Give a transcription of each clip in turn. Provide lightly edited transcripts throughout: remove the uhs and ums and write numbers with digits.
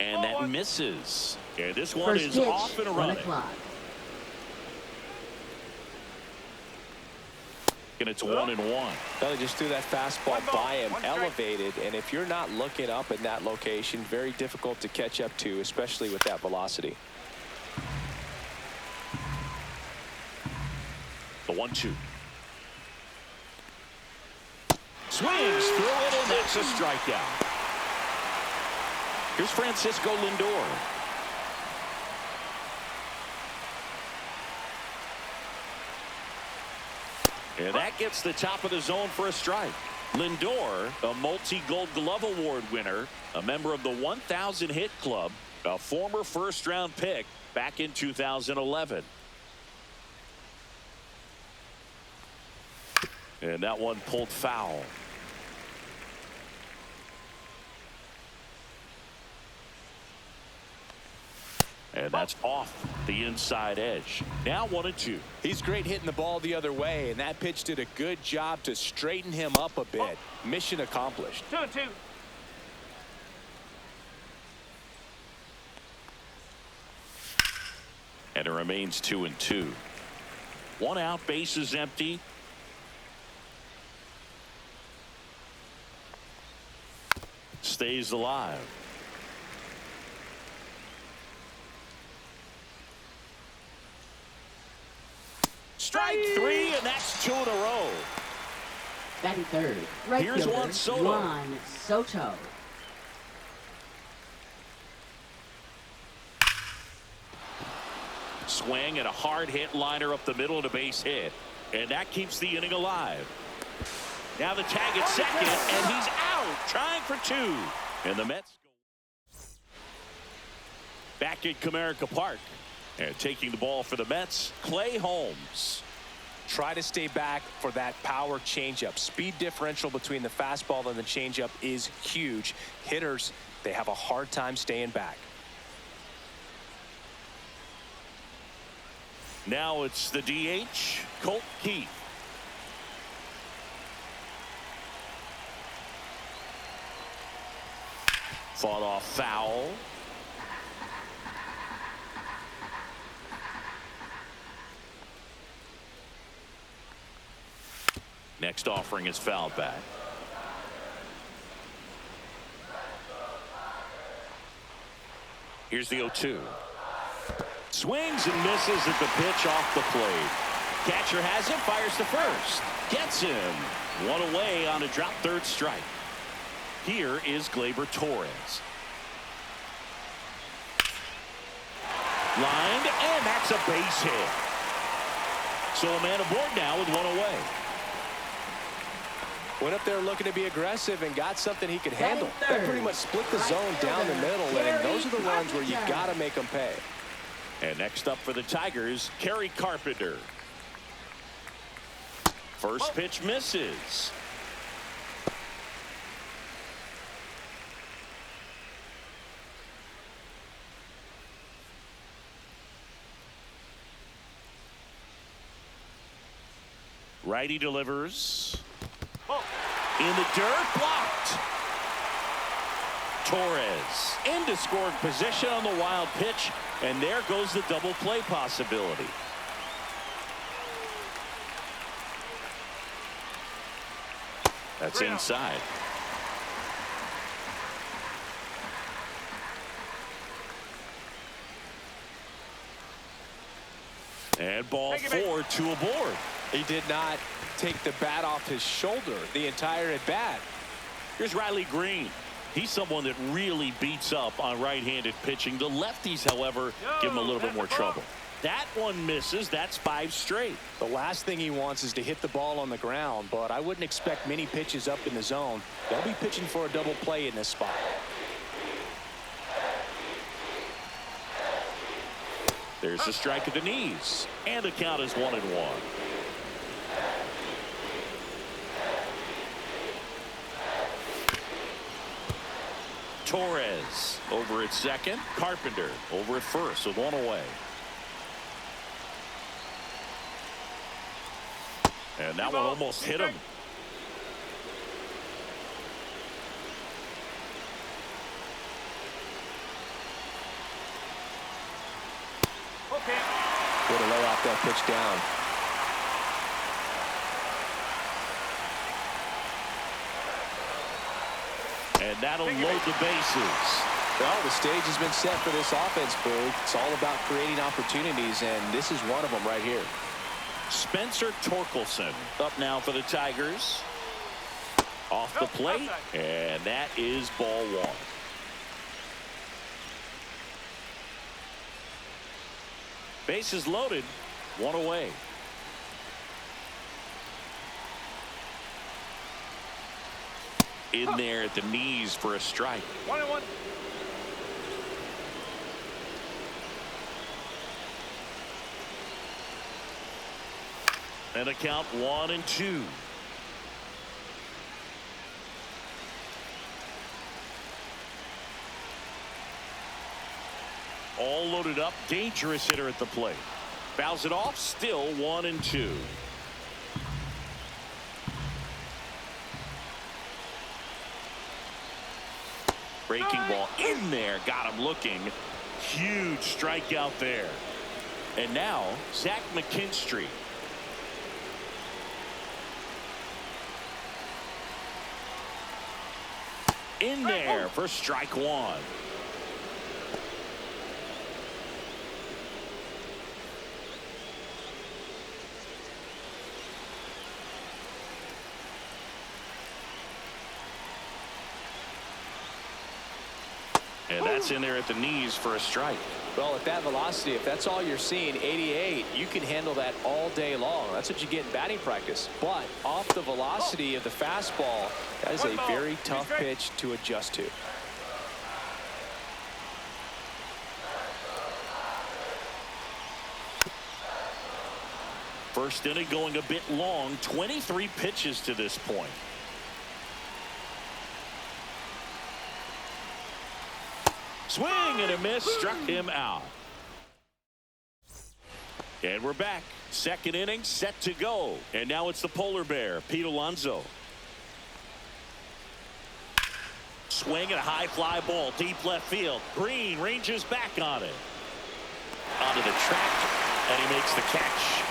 And that misses. And this one First is pitch, off and 1 running. o'clock. And it's 1-1. Well, he just threw that fastball by him, elevated, and if you're not looking up in that location, very difficult to catch up to, especially with that velocity. The 1-2. Swings through it, and that's a strikeout. Here's Francisco Lindor. And that gets the top of the zone for a strike. Lindor, a multi-Gold Glove Award winner, a member of the 1,000 hit club, a former first-round pick back in 2011. And that one pulled foul. And that's off the inside edge. Now 1-2. He's great hitting the ball the other way, and that pitch did a good job to straighten him up a bit. Mission accomplished. 2-2. And it remains 2-2. 1 out, bases empty. Stays alive. Strike 3, and that's 2 in a row. Batting third, right Here's fielder, Juan Soto. Juan Soto. Swing and a hard hit liner up the middle and a base hit. And that keeps the inning alive. Now the tag at second, and he's out, trying for 2. And the Mets go back at Comerica Park. And taking the ball for the Mets, Clay Holmes. Try to stay back for that power changeup. Speed differential between the fastball and the changeup is huge. Hitters, they have a hard time staying back. Now it's the DH, Colt Keith. Fought off foul. Next offering is fouled back. Here's the 0-2. Swings and misses at the pitch off the plate. Catcher has it, fires to first. Gets him. 1 away on a drop third strike. Here is Gleyber Torres. Lined, and that's a base hit. So a man aboard now with 1 away. Went up there looking to be aggressive and got something he could handle. That pretty much split the zone down the middle, and those are the runs where you got to make them pay. And next up for the Tigers, Kerry Carpenter. First pitch misses. Righty delivers. In the dirt, blocked. Torres into scoring position on the wild pitch, and there goes the double play possibility. That's inside. And ball 4, 2 aboard. He did not take the bat off his shoulder the entire at bat. Here's Riley Green. He's someone that really beats up on right-handed pitching. The lefties, however, give him a little bit more trouble. That one misses. That's 5 straight. The last thing he wants is to hit the ball on the ground, but I wouldn't expect many pitches up in the zone. They'll be pitching for a double play in this spot. There's the strike at the knees, and the count is 1-1. Torres over at second. Carpenter over at first with 1 away. And that one almost hit him. Way to lay off that pitch down. And that'll load the bases. Well, the stage has been set for this offense, Boog. It's all about creating opportunities, and this is one of them right here. Spencer Torkelson up now for the Tigers. Off the plate, and that is ball one. Bases loaded, one away. In there at the knees for a strike. 1-1. And a count 1-2. All loaded up, dangerous hitter at the plate. Fouls it off, still 1-2. Breaking ball in there, got him looking. Huge strikeout there. And now Zach McKinstry. In there for strike one. And that's in there at the knees for a strike. Well, at that velocity, if that's all you're seeing, 88, you can handle that all day long. That's what you get in batting practice. But off the velocity of the fastball, that is a very tough pitch to adjust to. First inning going a bit long, 23 pitches to this point. Swing and a miss, struck him out. And we're back. Second inning set to go. And now it's the polar bear, Pete Alonso. Swing and a high fly ball, deep left field. Green ranges back on it. Onto the track, and he makes the catch.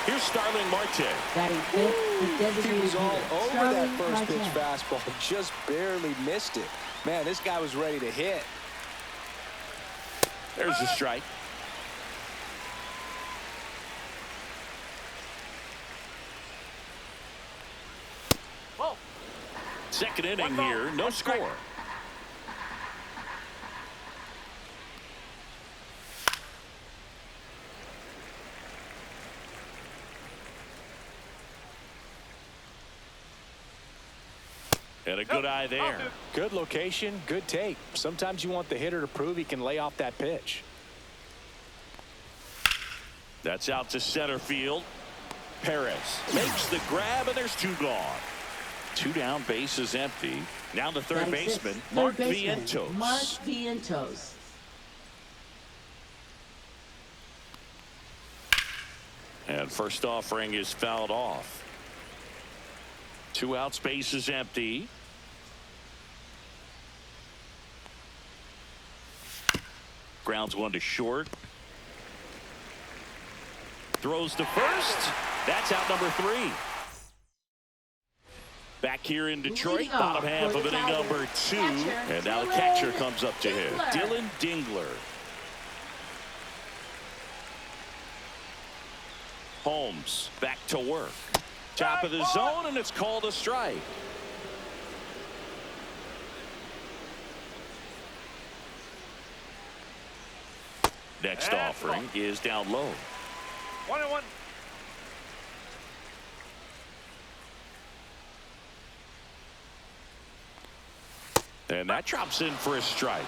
Here's Starling Marte. Batting fifth, He was all over that first pitch Marte. fastball, just barely missed it. Man, this guy was ready to hit. There's the strike. Second inning here, no score. And a good eye there. Good location, good take. Sometimes you want the hitter to prove he can lay off that pitch. That's out to center field. Perez makes the grab, and there's two gone. Two down, bases empty. Now the third Batting sixth, baseman, third Mark baseman, Vientos. Mark Vientos. And first offering is fouled off. Two outs, bases empty. Grounds one to short. Throws to first. That's out number 3. Back here in Detroit, Leading bottom off half for of the inning Tigers, number 2. catcher, And now the Dylan catcher comes up to hit. Dingler. Dylan Dingler. Holmes back to work. Top of the zone, and it's called a strike. Next offering is down low. 1-1. And that drops in for a strike.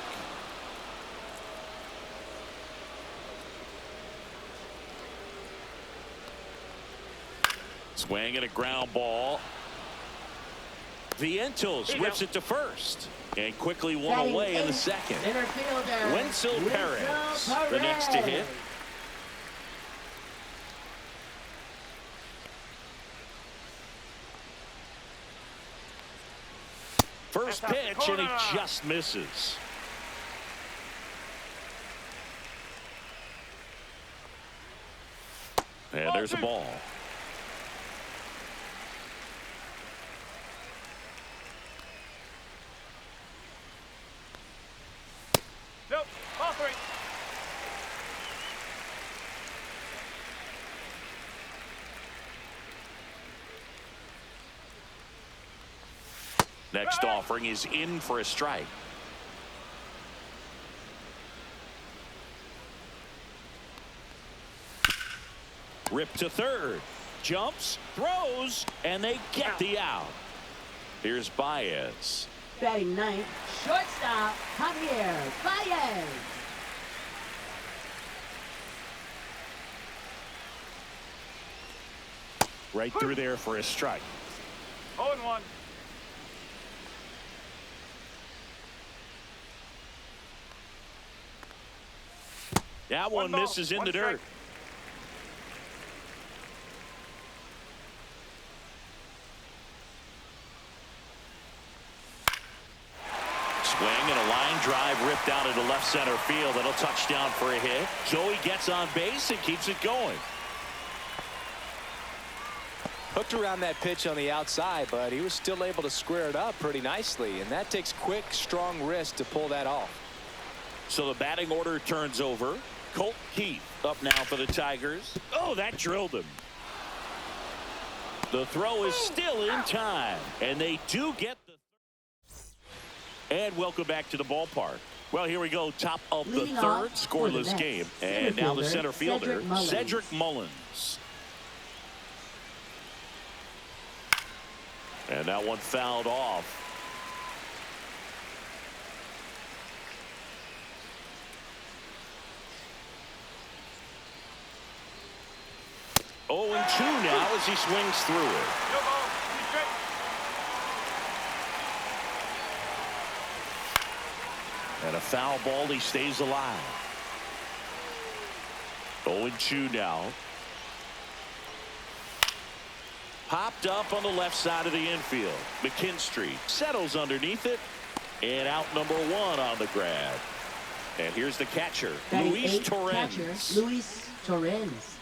Swing and a ground ball. Vientos whips it to first. And quickly one Batting away in the eighth, second. Center fielder, Wenzel Perez, the next to hit. First pitch, and he just misses. And there's a ball. Nope, ball 3. Next offering is in for a strike. Rip to third. Jumps, throws, and they get the out. Here's Baez. Batting ninth, shortstop, Javier Baez. Right through there for a strike. 0-1. That one ball, misses in one the dirt. strike. Swing and a line drive ripped out into left center field. That'll touchdown for a hit. Joey gets on base and keeps it going. Hooked around that pitch on the outside, but he was still able to square it up pretty nicely, and that takes quick, strong wrist to pull that off. So the batting order turns over. Colt Keith up now for the Tigers. Oh, that drilled him. The throw is still in time, and they do get the. And welcome back to the ballpark. Well, here we go. Top of the Leading third, off for the scoreless Mets, game. center And now the fielder, center fielder, Cedric Cedric Mullins. And that one fouled off. Oh, and 2 now as he swings through it. No ball, 2 straight. And a foul ball, he stays alive. 0-2 now. Popped up on the left side of the infield. McKinstry settles underneath it. And out number 1 on the grab. And here's the catcher, Batting Luis eighth, Torrens. catcher, Luis Torrens.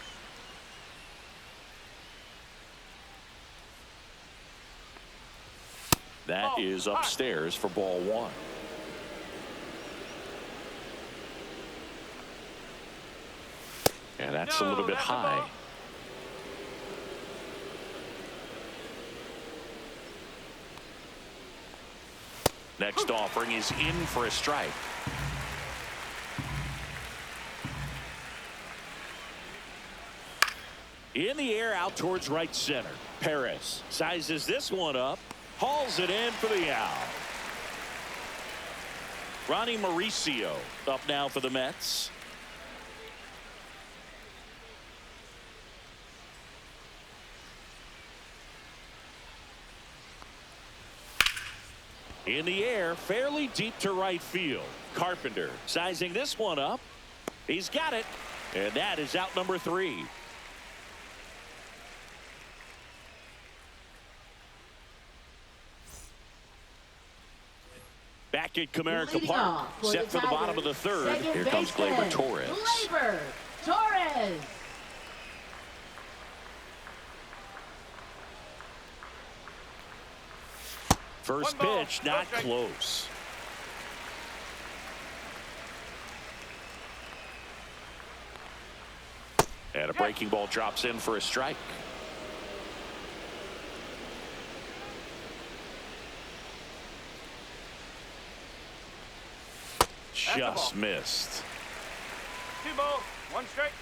That is upstairs for ball 1. And that's a little bit that's a high. ball. Next offering is in for a strike. In the air out towards right center. Perez sizes this one up. Hauls it in for the out. Ronnie Mauricio up now for the Mets. In the air, fairly deep to right field. Carpenter sizing this one up. He's got it. And that is out number 3. Back at Comerica Leading Park. off for Set for the bottom of the third. second Here comes Gleyber baseman, Torres. Gleyber Torres. First 1 ball, pitch, no not strike. close. And a breaking ball drops in for a strike. Just missed. 2 balls, 1 strike.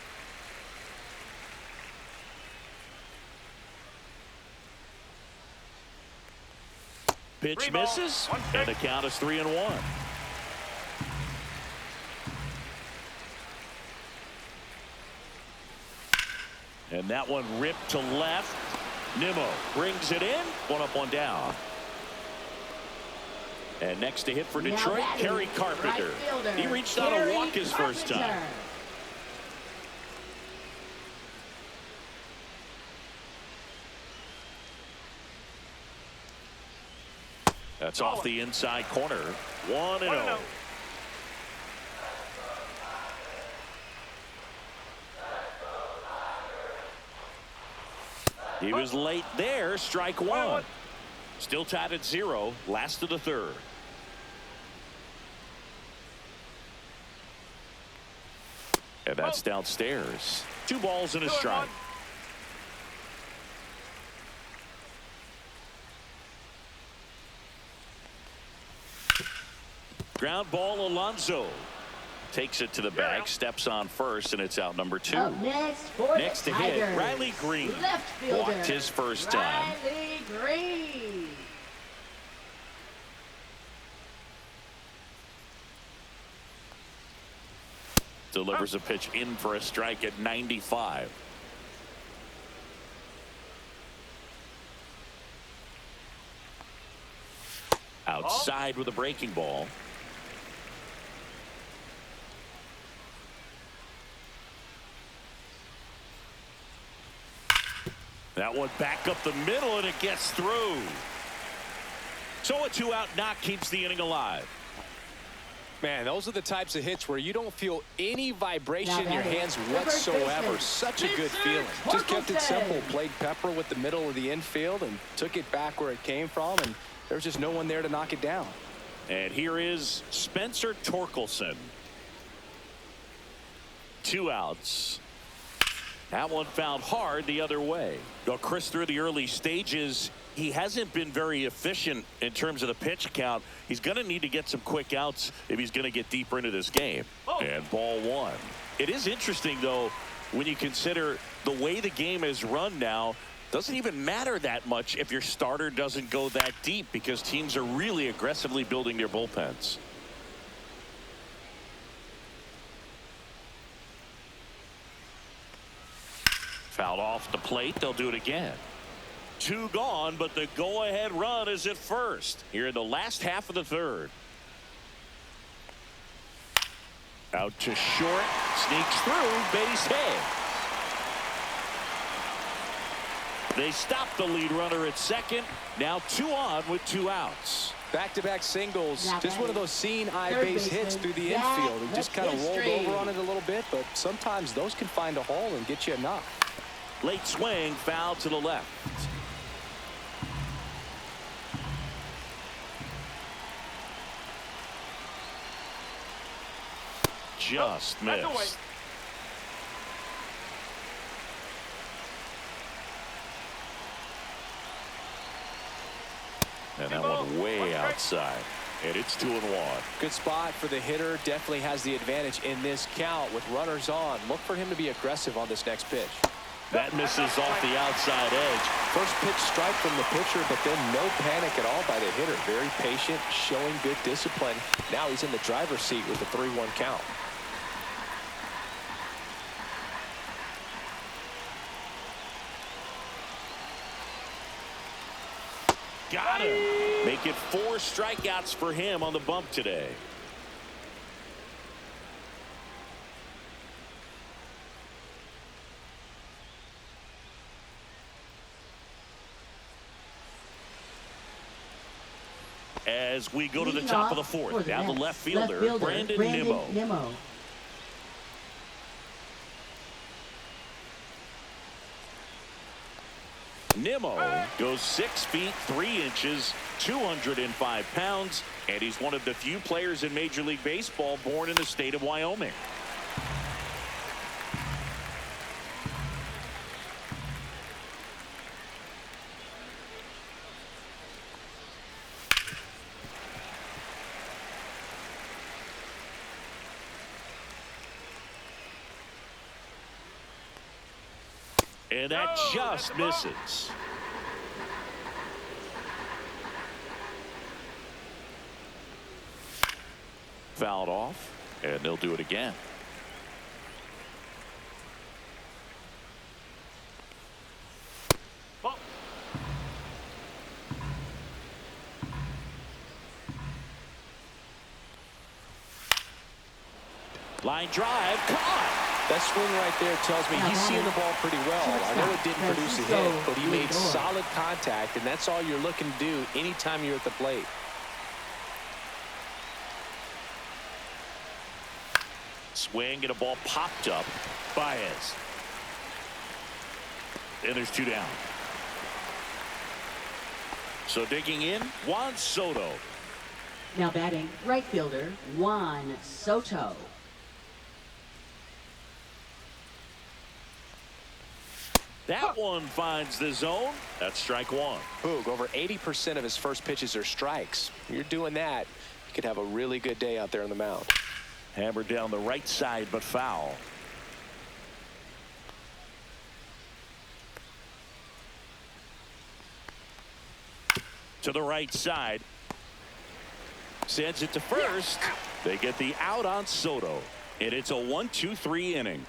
Pitch 3 ball, misses, 1 strike. and the count is 3-1. And that one ripped to left. Nimmo brings it in. 1 up, 1 down. And next to hit for Now Detroit, batting, Kerry Carpenter. right fielder, He reached out to Kerry walk his first time. Carpenter. That's off the inside corner. 1-0. He was late there. Strike one. Still tied at 0. Last of the third. And that's downstairs. 2 balls and a strike. Ground ball. Alonso takes it to the bag, steps on first, and it's out number 2. Up next for Next the to hit, Tigers, Riley Green. left fielder, Walked his first time. Riley Green. Delivers a pitch in for a strike at 95. Outside with a breaking ball. That one back up the middle, and it gets through. So a 2-out knock keeps the inning alive. Man, those are the types of hits where you don't feel any vibration Now in your that is hands the first whatsoever. baseman, Such a good Mr. feeling. Just kept it simple. Torkelson. Played pepper with the middle of the infield and took it back where it came from, and there was just no one there to knock it down. And here is Spencer Torkelson. 2 outs. That one found hard the other way. Well, Chris, through the early stages, he hasn't been very efficient in terms of the pitch count. He's going to need to get some quick outs if he's going to get deeper into this game. And ball 1. It is interesting, though, when you consider the way the game is run now. Doesn't even matter that much if your starter doesn't go that deep, because teams are really aggressively building their bullpens. Fouled off the plate. They'll do it again. 2 gone, but the go-ahead run is at first here in the last half of the third. Out to short, sneaks through, base hit. They stop the lead runner at second. Now 2 on with 2 outs. Back-to-back singles. Now Just one of those seeing eye third base hits baseman, through the Zach infield. He just kind of rolled McKinstry. over on it a little bit, but sometimes those can find a hole and get you a knock. Late swing, foul to the left. Just missed. And that one way outside. And it's 2-1. Good spot for the hitter. Definitely has the advantage in this count with runners on. Look for him to be aggressive on this next pitch. That misses off the outside edge. First pitch strike from the pitcher, but then no panic at all by the hitter. Very patient, showing good discipline. Now he's in the driver's seat with the 3-1 count. Got him. Make it 4 strikeouts for him on the bump today. As we go to the Leading top of the off fourth. for the Now the Mets, left fielder, Brandon Nimmo. Nimmo goes 6 feet 3 inches, 205 pounds, and he's one of the few players in Major League Baseball born in the state of Wyoming. And that just misses. Fouled off, and they'll do it again. Line drive, caught. That swing right there tells me he's seeing the ball pretty well. I know it didn't produce a hit, but he made solid contact, and that's all you're looking to do anytime you're at the plate. Swing, and a ball popped up. Baez. And there's 2 down. So digging in, Juan Soto. Now batting, right fielder, Juan Soto. That one finds the zone. That's strike one. Boog, over 80% of his first pitches are strikes. You're doing that, you could have a really good day out there on the mound. Hammered down the right side, but foul. To the right side. Sends it to first. They get the out on Soto. And it's a 1-2-3 inning.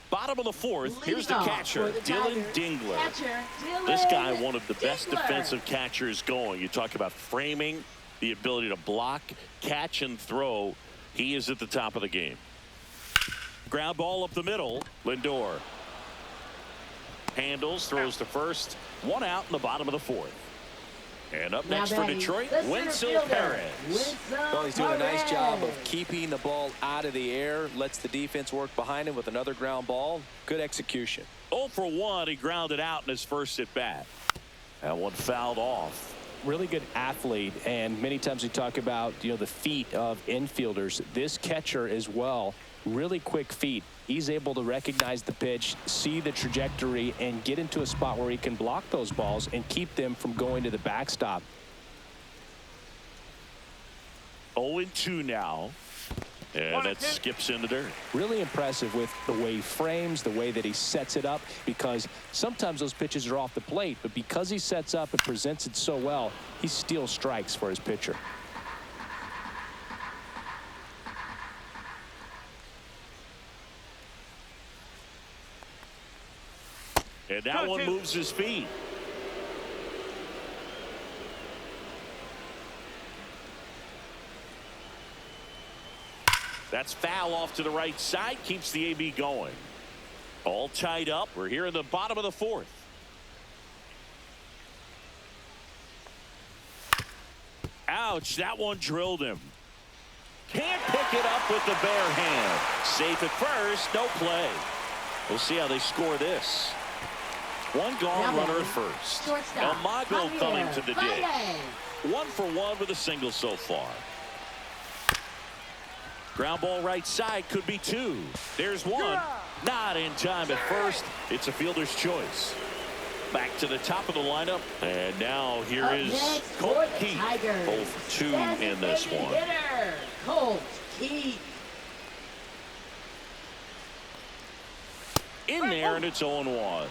Bottom of the fourth. Here's the catcher, Dylan Dingler. This guy, one of the best defensive catchers going. You talk about framing, the ability to block, catch, and throw. He is at the top of the game. Ground ball up the middle. Lindor handles, throws to first. One out in the bottom of the fourth. And up next for Detroit, Winsel Perez. Well, he's doing a nice job of keeping the ball out of the air. Lets the defense work behind him with another ground ball. Good execution. 0 for 1. He grounded out in his first at bat. That one fouled off. Really good athlete, and many times we talk about the feet of infielders. This catcher as well, really quick feet. He's able to recognize the pitch, see the trajectory, and get into a spot where he can block those balls and keep them from going to the backstop. 0-2 now. And that skips in the dirt. Really impressive with the way he frames, the way that he sets it up, because sometimes those pitches are off the plate, but because he sets up and presents it so well, he steals strikes for his pitcher. And that one moves his feet. That's foul off to the right side. Keeps the AB going. All tied up. We're here in the bottom of the fourth. Ouch. That one drilled him. Can't pick it up with the bare hand. Safe at first. No play. We'll see how they score this. One gone, runner at first. Almago coming to the dish. 1 for 1 with a single so far. Ground ball right side, could be 2. There's 1. Not in time at first. It's a fielder's choice. Back to the top of the lineup. And now here is Colt Keith. 0 for 2 in this one. Colt Keith. In there, and it's 0-1.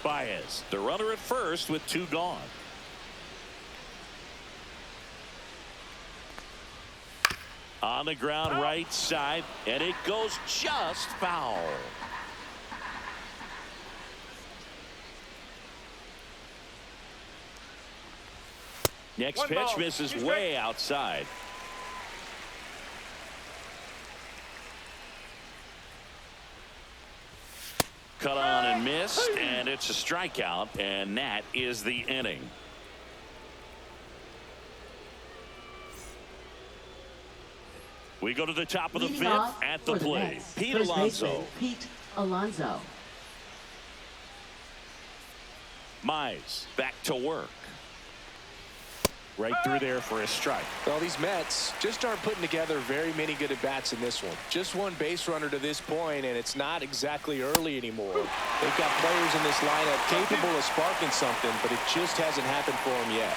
Baez, the runner at first with 2 gone. On the ground right side, and it goes just foul. Next pitch misses way outside. Cut on and missed, and it's a strikeout, and that is the inning. We go to the top of the fifth at the plate. Pete Alonso. Pete Alonso. Mize back to work. Right through there for a strike. Well, these Mets just aren't putting together very many good at-bats in this one. Just one base runner to this point, and it's not exactly early anymore. They've got players in this lineup capable of sparking something, but it just hasn't happened for them yet.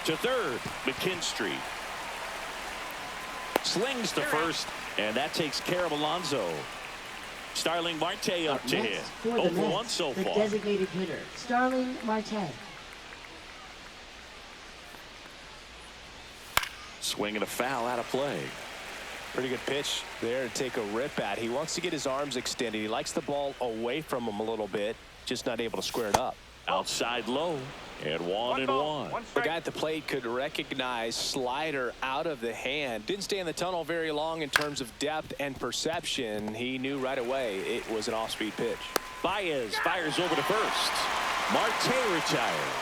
To third, McKinstry. Slings to first, and that takes care of Alonso. Starling Marte up to hit. 0 for 1 so far. The designated hitter, Starling Marte. Swinging a foul out of play. Pretty good pitch there to take a rip at. He wants to get his arms extended. He likes the ball away from him a little bit, just not able to square it up. Outside low, and 1-1. The guy at the plate could recognize slider out of the hand. Didn't stay in the tunnel very long in terms of depth and perception. He knew right away it was an off-speed pitch. Baez fires over to first. Marte retired.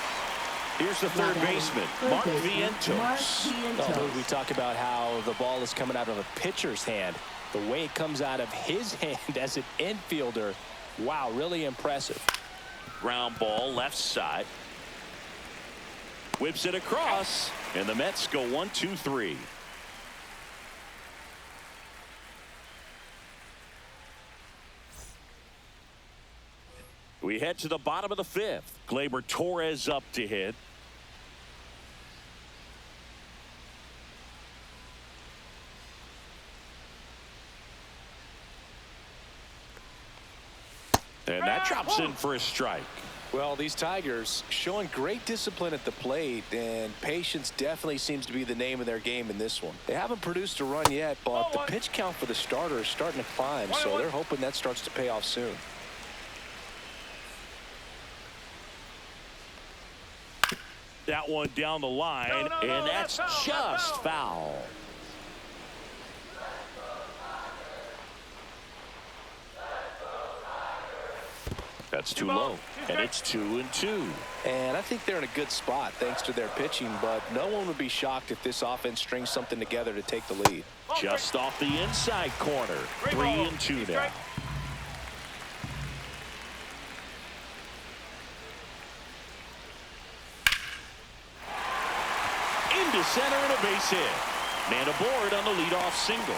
Here's the third baseman, Mark Vientos. Well, we talk about how the ball is coming out of a pitcher's hand. The way it comes out of his hand as an infielder, wow, really impressive. Ground ball left side. Whips it across, and the Mets go 1-2-3. We head to the bottom of the fifth. Gleyber Torres up to hit. And that drops in for a strike. Well, these Tigers showing great discipline at the plate, and patience definitely seems to be the name of their game in this one. They haven't produced a run yet, but the pitch count for the starter is starting to climb, so they're hoping that starts to pay off soon. That one down the line, and that's just foul. That's too low, and it's 2-2. And I think they're in a good spot thanks to their pitching, but no one would be shocked if this offense strings something together to take the lead. Just off the inside corner. 3-2 now. Into center and a base hit. Man aboard on the leadoff single.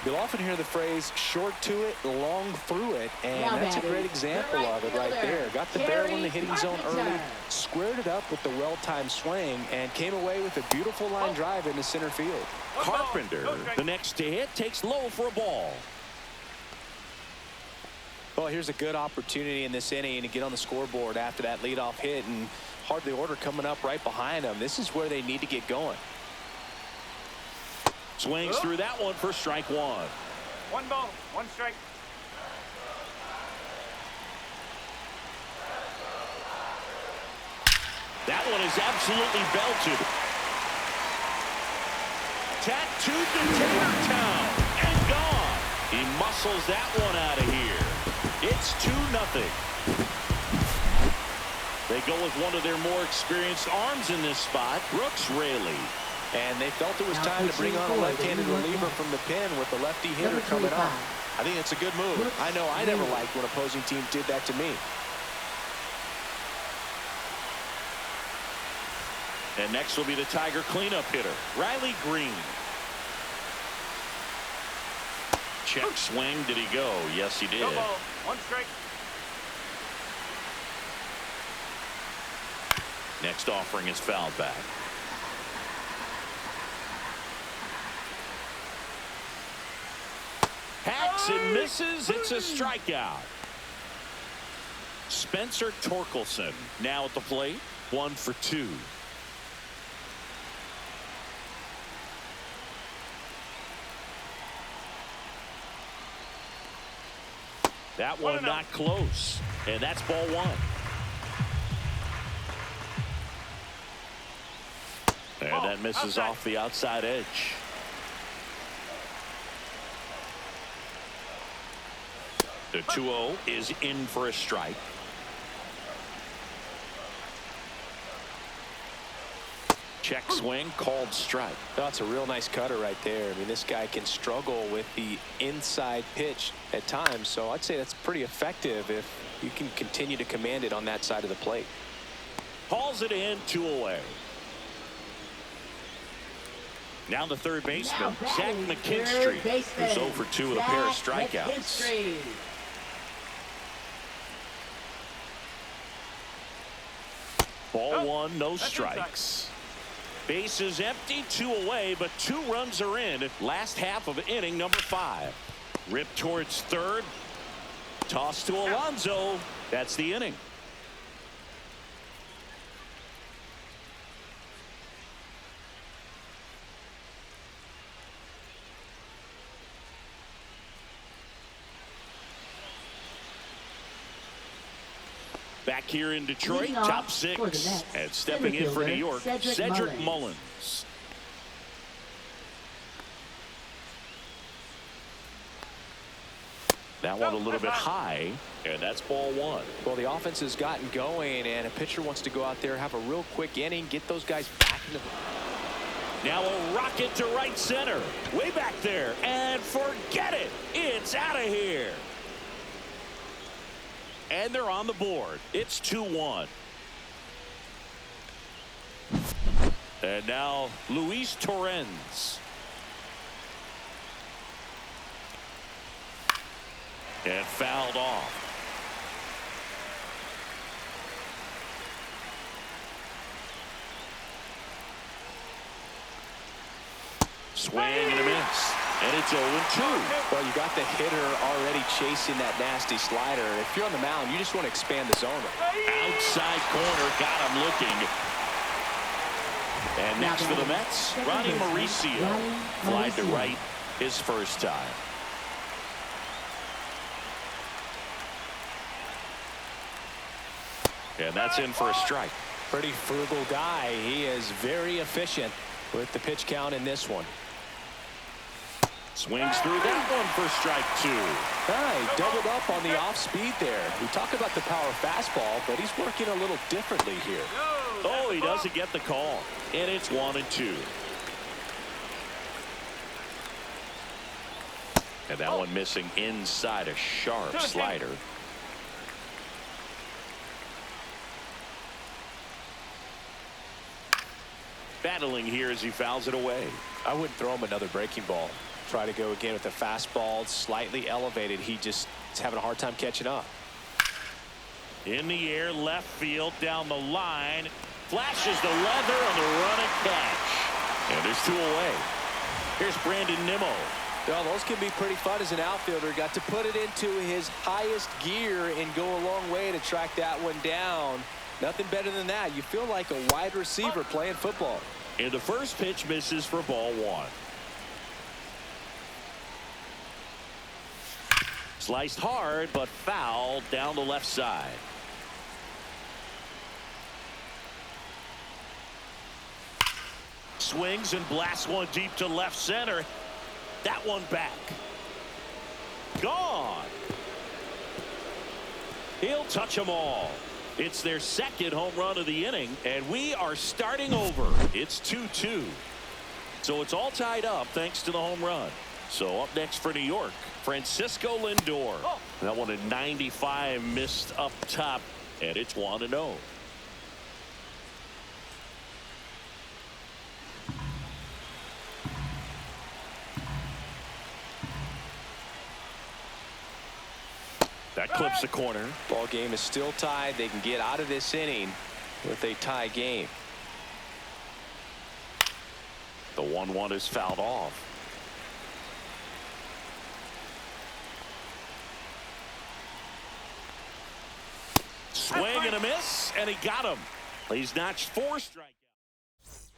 You'll often hear the phrase short to it, long through it, and that's a great example of it right there. Got the barrel in the hitting zone early, squared it up with the well-timed swing, and came away with a beautiful line drive into center field. Carpenter, the next to hit, takes low for a ball. Well, here's a good opportunity in this inning to get on the scoreboard after that leadoff hit, and hardly order coming up right behind them. This is where they need to get going. Swings through that one for strike one. 1 ball, 1 strike. That one is absolutely belted. Tattooed to Tater Town and gone. He muscles that one out of here. It's 2-0. They go with one of their more experienced arms in this spot, Brooks Raley. And they felt it was time to bring on a left-handed reliever from the pen with the lefty hitter coming up. I think it's a good move. I know I never liked when opposing teams did that to me. And next will be the Tiger cleanup hitter, Riley Green. Check swing. Did he go? Yes, he did. 2 ball, 1 strike. Next offering is fouled back. Hacks and misses. It's a strikeout. Spencer Torkelson now at the plate. 1 for 2. That one not close. And that's ball 1. And that misses off the outside edge. The 2-0 is in for a strike. Check swing, called strike. That's a real nice cutter right there. I mean, this guy can struggle with the inside pitch at times, so I'd say that's pretty effective if you can continue to command it on that side of the plate. Hauls it in, 2 away. Now the third baseman, Zach McKinstry, who's 0 for 2 with a pair of strikeouts. Ball 1, no strikes. Base is empty, 2 away, but 2 runs are in. Last half of inning number 5. Ripped towards third. Toss to Alonso. That's the inning. Back here in Detroit, top 6. And stepping in for New York, Cedric Mullins. That one a little bit high, and that's ball one. Well, the offense has gotten going, and a pitcher wants to go out there, have a real quick inning, get those guys back into the... Now a rocket to right center. Way back there, and forget it. It's out of here. And they're on the board. It's 2-1. And now Luis Torrens. And fouled off. Swing and a miss. And it's 0-2. Well, you got the hitter already chasing that nasty slider. If you're on the mound, you just want to expand the zone. Outside corner, got him looking. And next for the Mets, Ronnie Mauricio. Flied to right his first time. And that's in for a strike. Pretty frugal guy. He is very efficient with the pitch count in this one. Swings through that one for strike two. He doubled up on the off speed there. We talk about the power fastball, but he's working a little differently here. Oh, he doesn't get the call. And it's 1-2. And that one missing inside a sharp slider. Battling here as he fouls it away. I wouldn't throw him another breaking ball. Try to go again with the fastball, slightly elevated. He just is having a hard time catching up. In the air, left field, down the line. Flashes the leather on the run and catch. And there's two away. Here's Brandon Nimmo. Well, those can be pretty fun as an outfielder. Got to put it into his highest gear and go a long way to track that one down. Nothing better than that. You feel like a wide receiver playing football. And the first pitch misses for ball one. Sliced hard, but fouled down the left side. Swings and blasts one deep to left center. That one back. Gone. He'll touch them all. It's their second home run of the inning, and we are starting over. It's 2-2. So it's all tied up thanks to the home run. So up next for New York, Francisco Lindor. That one at 95 missed up top, and it's 1-0. That clips the corner. Ball game is still tied. They can get out of this inning with a tie game. The 1-1 is fouled off. Swing and a miss, and he got him. He's notched 4 strikeouts.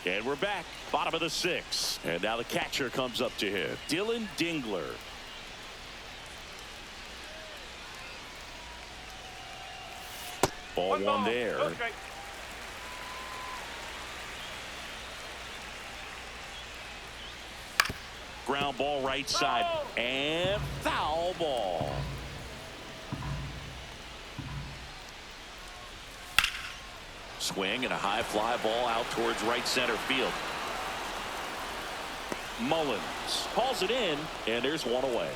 And we're back, bottom of the 6th. And now the catcher comes up to hit. Dylan Dingler. Ball one there. Ground ball right side, and foul ball. Swing and a high fly ball out towards right center field. Mullins calls it in, and there's one away.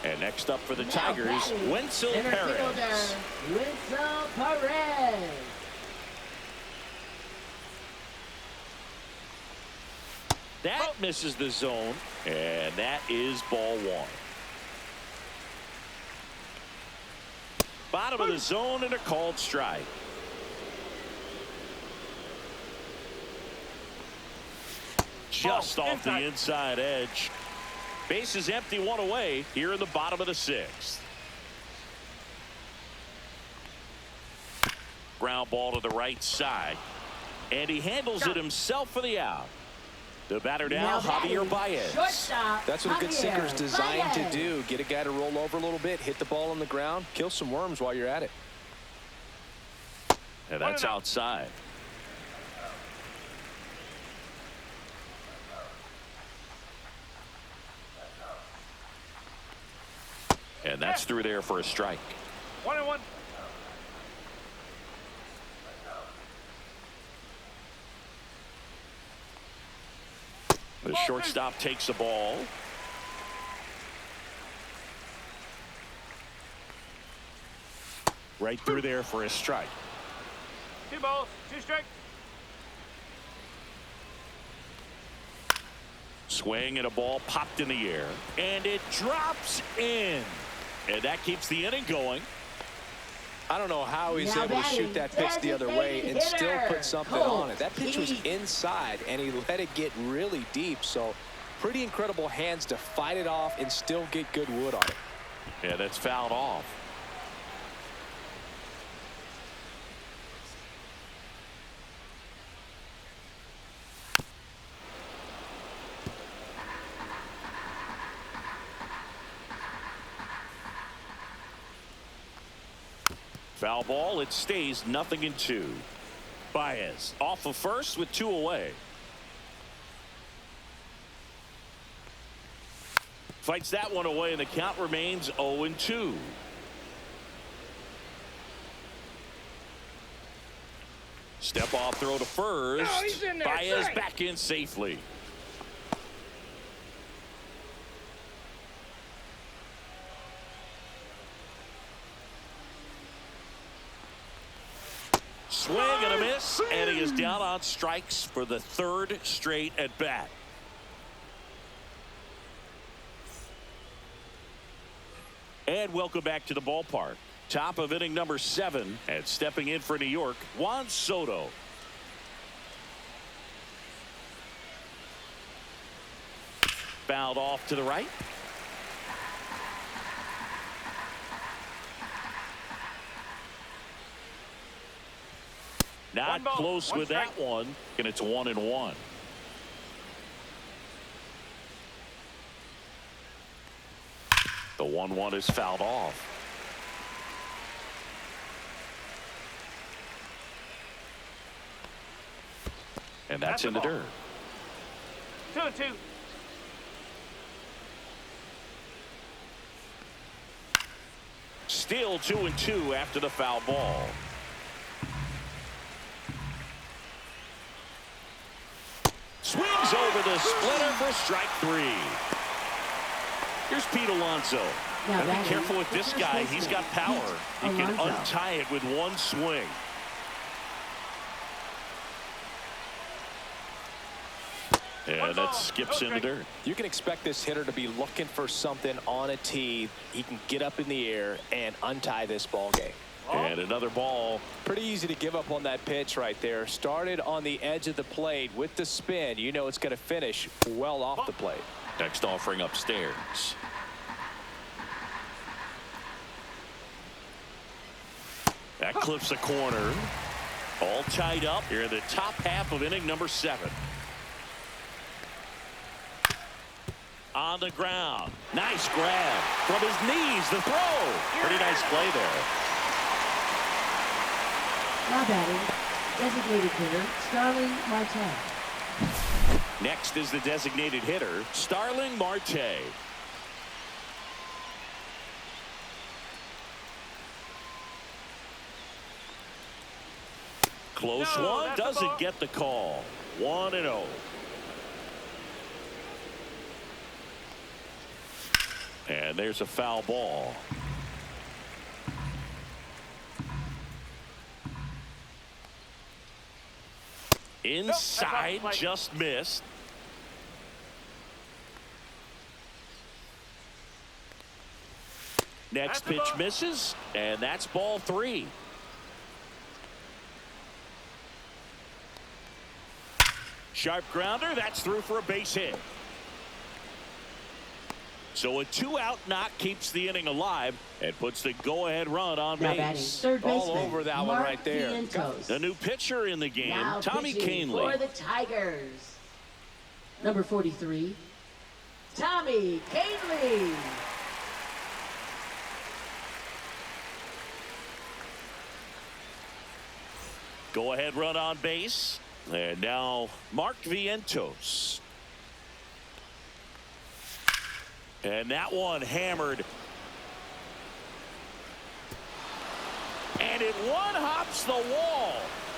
And next up for the Tigers, Wenzel Perez. Wenzel Perez. That misses the zone, and that is ball one. Bottom of the zone and a called strike. Just off the inside edge. Base is empty, one away here in the bottom of the 6th. Ground ball to the right side, and he handles it himself for the out. The batter now, Javier Baez. Shortstop. That's what a good sinker is designed to do. Get a guy to roll over a little bit, hit the ball on the ground, kill some worms while you're at it. And that's outside. And that's through there for a strike. 1-1. The shortstop takes the ball. Right through there for a strike. 2 balls, 2 strikes. Swing and a ball popped in the air. And it drops in. And that keeps the inning going. I don't know how he's Now able to shoot that pitch the other way and still hitter, put something on it. That pitch was Colt. inside, and he let it get really deep. So pretty incredible hands to fight it off and still get good wood on it. Yeah, that's fouled off. Foul ball. It stays 0-2. Baez off of first with 2 away. Fights that one away, and the count remains 0-2. Step off throw to first. No, he's in there. Baez Strike. back in safely. Swing and a miss, and he is down on strikes for the 3rd straight at bat. And welcome back to the ballpark. Top of inning number 7, and stepping in for New York, Juan Soto. Fouled off to the right. Not 1 ball, close 1 with strike. that one, and it's 1-1. The 1-1 is fouled off. And that's the in the ball. dirt. 2-2. Still 2-2 after the foul ball. Swings over the splitter for strike 3. Here's Pete Alonso. Now Gotta be batting, careful with this first guy. baseman, He's got power. He Pete can Alonso. untie it with one swing. And that skips in the dirt. You can expect this hitter to be looking for something on a tee. He can get up in the air and untie this ball game. And another ball. Pretty easy to give up on that pitch right there. Started on the edge of the plate with the spin. You know it's going to finish well off the plate. Next offering upstairs. That clips a corner. All tied up here in the top half of inning number 7. On the ground. Nice grab from his knees. The throw. Pretty nice play there. Now batting, designated hitter, Starling Marte. Next is the designated hitter, Starling Marte. Close No, one. that's a Doesn't ball. get the call. 1-0. And there's a foul ball. Inside, plate. just missed. Next That's the pitch ball. misses, and that's ball 3. Sharp grounder, that's through for a base hit. So a 2-out knock keeps the inning alive and puts the go-ahead run on Now batting, base. third All baseman, over that one Mark right there. Vientos. The new pitcher in the game, Now Tommy pitching Kahnle. for the Tigers. Number 43, Tommy Kahnle. Go-ahead run on base. And now Mark Vientos. And that one hammered it. One hops the wall.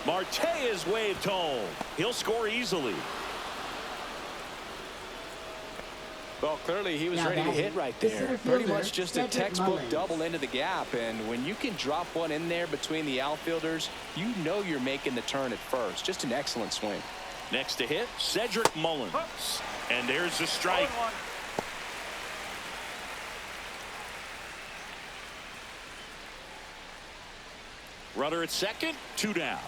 Marte is waved home. He'll score easily. Well, clearly he was Now ready to batting, hit right the there. center Pretty fielder, much just a Cedric textbook Mullins. double into the gap. And when you can drop one in there between the outfielders, you know you're making the turn at first. Just an excellent swing. Next to hit, Cedric Mullins. And there's the strike. 0-1. Runner at second, 2 down.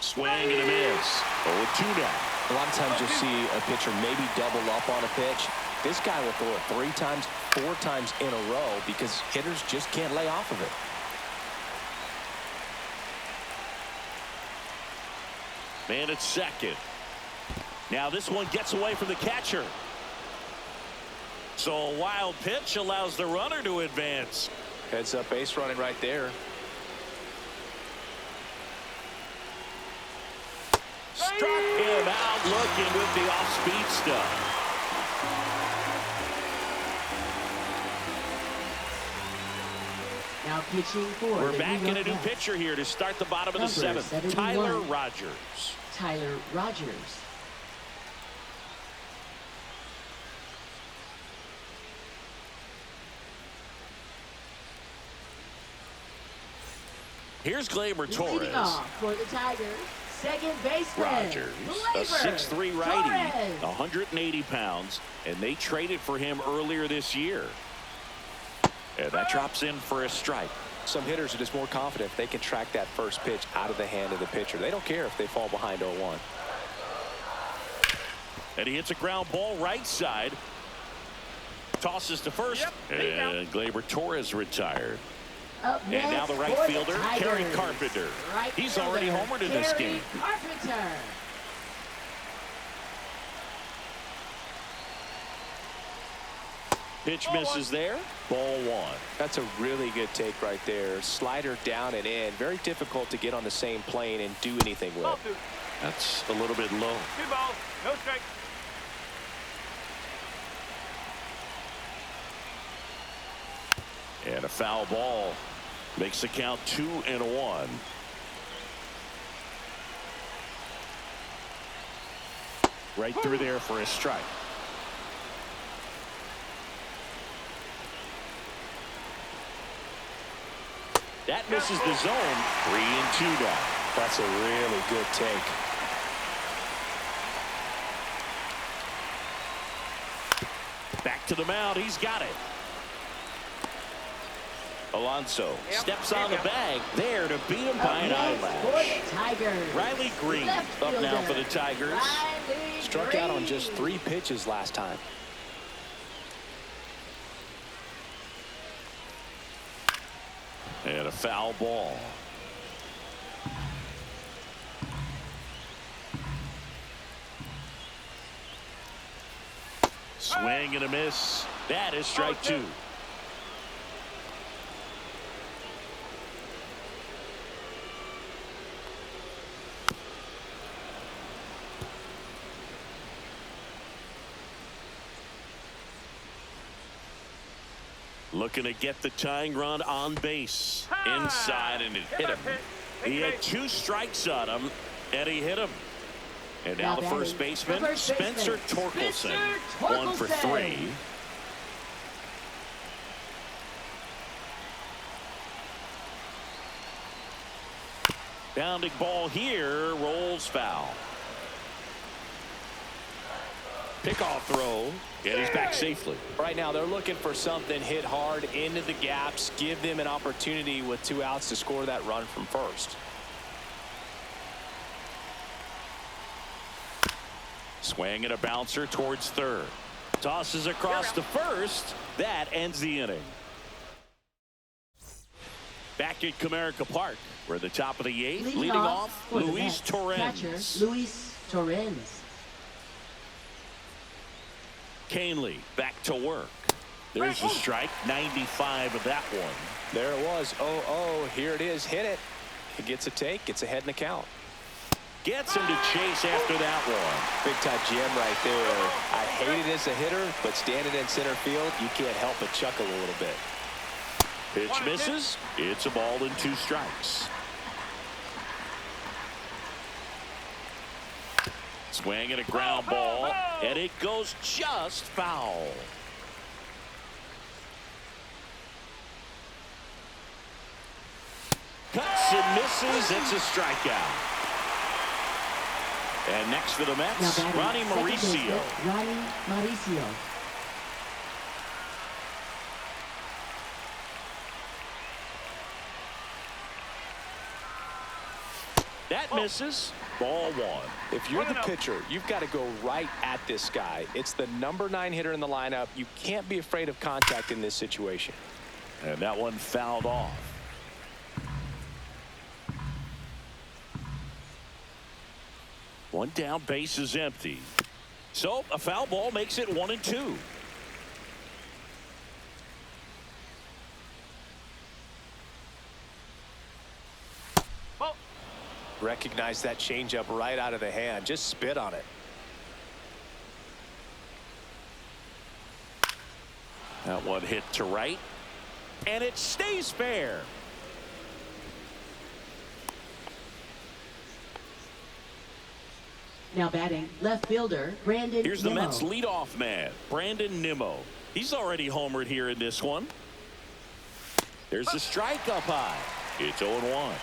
Swing and a miss. 0-2 now. A lot of times you'll see a pitcher maybe double up on a pitch. This guy will throw it 3 times, 4 times in a row because hitters just can't lay off of it. Man at second. Now this one gets away from the catcher. So a wild pitch allows the runner to advance. Heads up base running right there. Struck him out looking with the off-speed stuff. Now pitching for We're the back New in a York new Mets, pitcher here to start the bottom of the Number 7th. 71. Tyler Rogers. Tyler Rogers. Here's Gleyber Leading Torres. off for the Tigers, second baseman. Rogers, a Gleyber 6'3" righty, Torres. 180 pounds, and they traded for him earlier this year. And that drops in for a strike. Some hitters are just more confident if they can track that first pitch out of the hand of the pitcher. They don't care if they fall behind 0-1. And he hits a ground ball right side. Tosses to first. And Gleyber Torres retired. Up And now next the right for fielder, Tigers. Kerry Carpenter. Right He's fielder, already homered in this Kerry game. Carpenter. Pitch misses there. Ball 1. That's a really good take right there. Slider down and in. Very difficult to get on the same plane and do anything with. Ball 2. That's a little bit low. 2 balls. No strikes. And a foul ball makes the count 2-1. Right through there for a strike. That misses the zone. 3-2 now. That's a really good take. Back to the mound. He's got it. Alonso steps on the bag there to beat him by an Up next for eyelash. the Tigers. Riley Green Left up now fielder, for the Tigers. Riley Struck out on Green. just 3 pitches last time. And a foul ball. Swing and a miss. That is strike 2. Looking to get the tying run on base. Inside, and it hit him. He had 2 strikes on him, and he hit him. And now the first baseman, Spencer Torkelson. 1 for 3. Bounding ball here, rolls foul. Pickoff throw, and he's back safely. Right now they're looking for something hit hard into the gaps, give them an opportunity with 2 outs to score that run from first. Swing and a bouncer towards third. Tosses across to first. That ends the inning. Back at Comerica Park, we're at the top of the 8th. Leading off, for the Luis Mets, Torrens. catcher, Luis Torrens. Canely back to work. There's the strike. 95 of that one. There it was. 0-0. Here it is. Hit it. It gets a take. Gets ahead in the count. Gets him to chase after that one. Big time GM right there. I hate it as a hitter, but standing in center field, you can't help but chuckle a little bit. Pitch misses. It's a ball and 2 strikes. Swing and a ground ball, and it goes just foul. Cuts and misses. It's a strikeout. And next for the Mets, Ronnie Mauricio. Ronnie Mauricio. That misses. Ball 1. If you're the pitcher, you've got to go right at this guy. It's the number 9 hitter in the lineup. You can't be afraid of contact in this situation. And that one fouled off. One down, base is empty. So a foul ball makes it 1-2. Recognize that changeup right out of the hand. Just spit on it. That one hit to right. And it stays fair. Now batting, left fielder, Brandon Here's the Nimmo. Mets leadoff man, Brandon Nimmo. He's already homered here in this one. There's the strike up high. It's 0-1.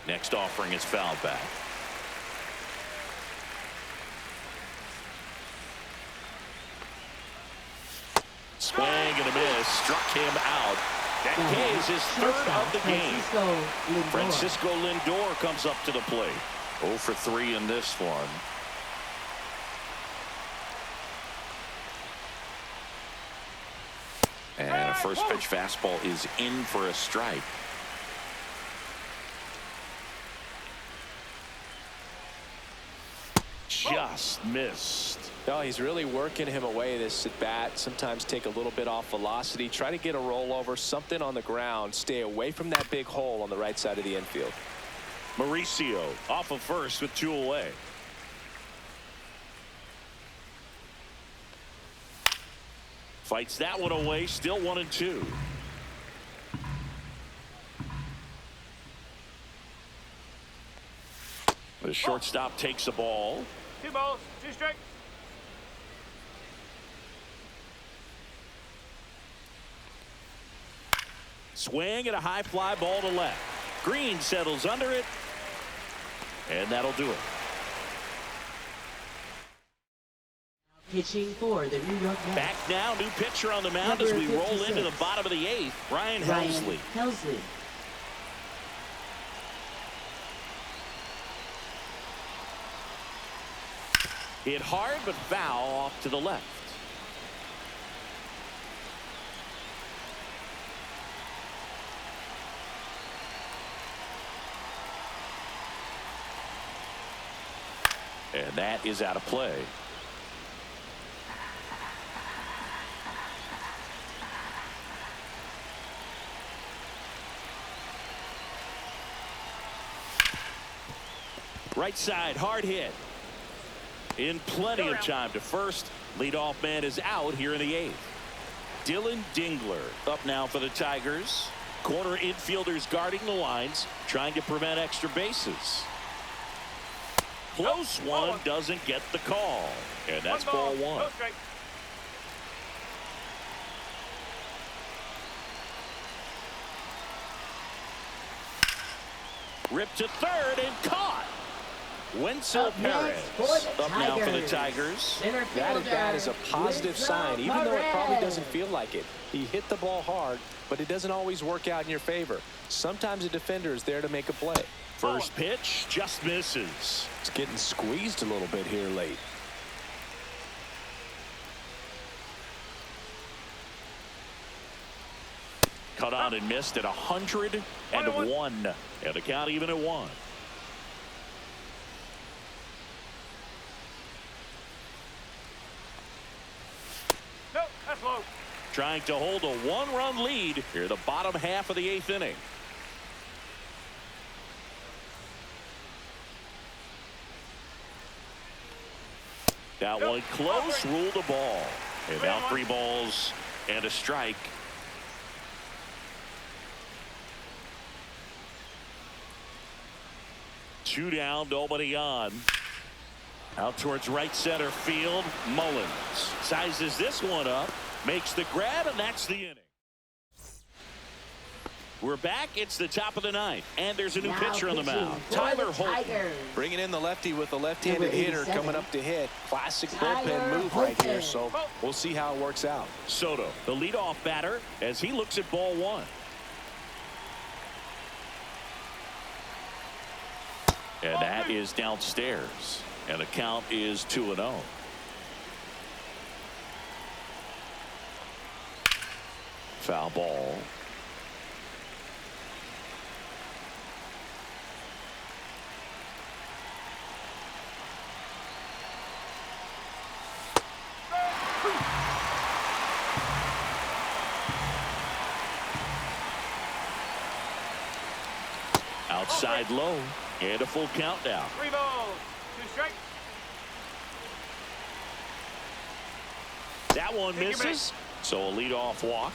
Next offering is fouled back. Swing and a miss. Struck him out. That K is his 3rd of the game. Francisco Lindor comes up to the plate. 0 for 3 in this one. And a first pitch fastball is in for a strike. Just missed. No, he's really working him away this at bat. Sometimes take a little bit off velocity. Try to get a rollover, something on the ground. Stay away from that big hole on the right side of the infield. Mauricio off of first with 2 away. Fights that one away. Still 1-2. The shortstop takes a ball. 2 balls, 2 strikes. Swing and a high fly ball to left. Green settles under it. And that'll do it. Pitching for the New York Mets. Back now, new pitcher on the mound as we roll into the bottom of the 8th. Ryan Helsley. Hit hard but foul off to the left. And that is out of play. Right side, hard hit. In plenty of time to first. Leadoff man is out here in the 8th. Dylan Dingler up now for the Tigers. Corner infielders guarding the lines, trying to prevent extra bases. Close one, doesn't get the call. And that's ball 1. Ripped to third and caught. Wenzel Perez up now for the Tigers. That at bat is a positive sign, even though it probably doesn't feel like it. He hit the ball hard, but it doesn't always work out in your favor. Sometimes a defender is there to make a play. First pitch just misses. It's getting squeezed a little bit here late. Cut on and missed at 101. And the count even at 1. trying to hold a one-run lead here the bottom half of the 8th inning. That one close, ruled the ball. And now 3 balls and a strike. Two down, nobody on. Out towards right center field. Mullins sizes this one up, makes the grab, and that's the inning. We're back. It's the top of the 9th, and there's a new pitcher on the mound. Tyler Holt. Bringing in the lefty with a left-handed hitter coming up to hit. Classic bullpen move right here, so we'll see how it works out. Soto, the leadoff batter, as he looks at ball 1. And that is downstairs, and the count is 2-0. Foul ball. Outside low, and a full count now. 3 balls, 2 strikes. That one misses, so a leadoff walk.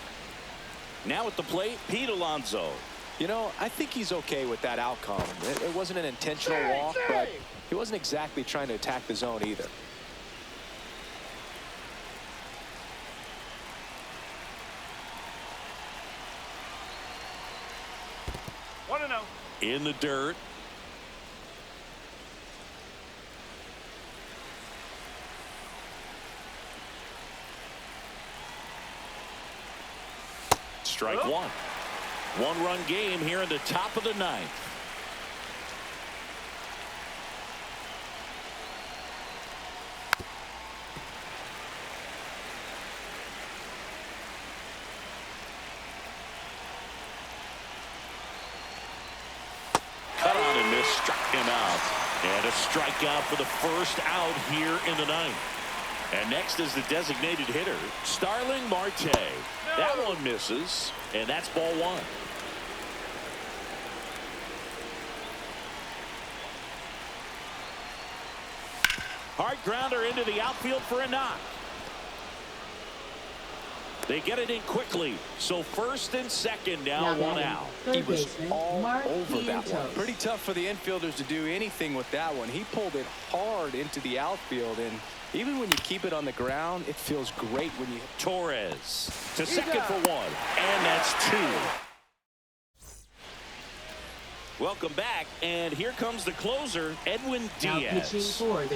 Now at the plate, Pete Alonso. You know, I think he's okay with that outcome. It wasn't an intentional walk, but he wasn't exactly trying to attack the zone either. In the dirt. Strike 1. 1-run game here in the top of the 9th. Struck him out, and a strikeout for the first out here in the 9th. And next is the designated hitter, Starling Marte. That one misses, and that's ball 1. Hard grounder into the outfield for a knock. They get it in quickly, so first and second now 1 out. He was all over that one. Pretty tough for the infielders to do anything with that one. He pulled it hard into the outfield, and even when you keep it on the ground, it feels great when you... Torres to second for 1, and that's 2. Welcome back, and here comes the closer, Edwin Diaz.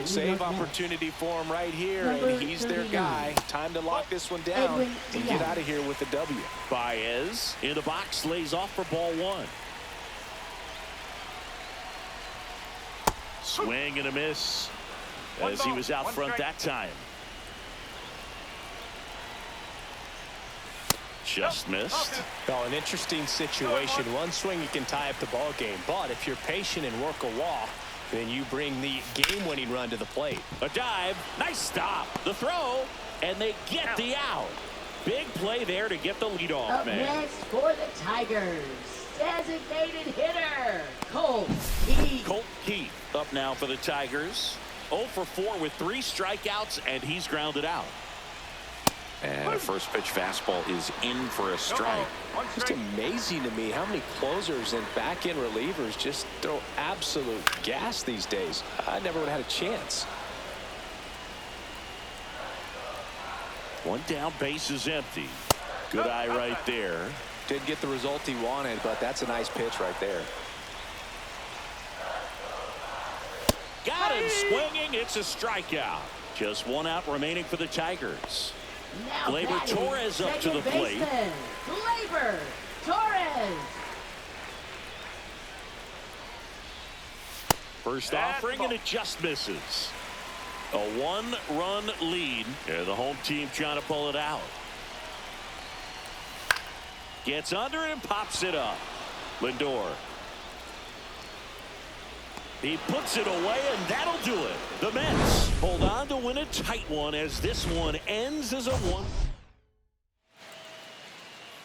Save opportunity for him right here, and he's their guy. Time to lock this one down and get out of here with the W. Baez in the box, lays off for ball 1. Swing and a miss as he was out front that time. Just missed. Oh, an interesting situation. One swing you can tie up the ball game, but if you're patient and work a walk, then you bring the game-winning run to the plate. A dive, nice stop, the throw, and they get the out. Big play there to get the leadoff man. Up next for the Tigers, designated hitter Colt Keith. Colt Keith up now for the Tigers. 0 for 4 with 3 strikeouts, and he's grounded out. And a first pitch fastball is in for a strike. Just amazing to me how many closers and back-end relievers just throw absolute gas these days. I never would have had a chance. 1 down, base is empty. Good eye right there. Didn't get the result he wanted, but that's a nice pitch right there. Got him swinging. It's a strikeout. Just 1 out remaining for the Tigers. Gleyber Torres up to the plate. Gleyber Torres. First offering, and it just misses. A 1-run lead. And the home team trying to pull it out. Gets under it and pops it up. Lindor. He puts it away, and that'll do it. The Mets hold on to win a tight one as this one ends as a 1.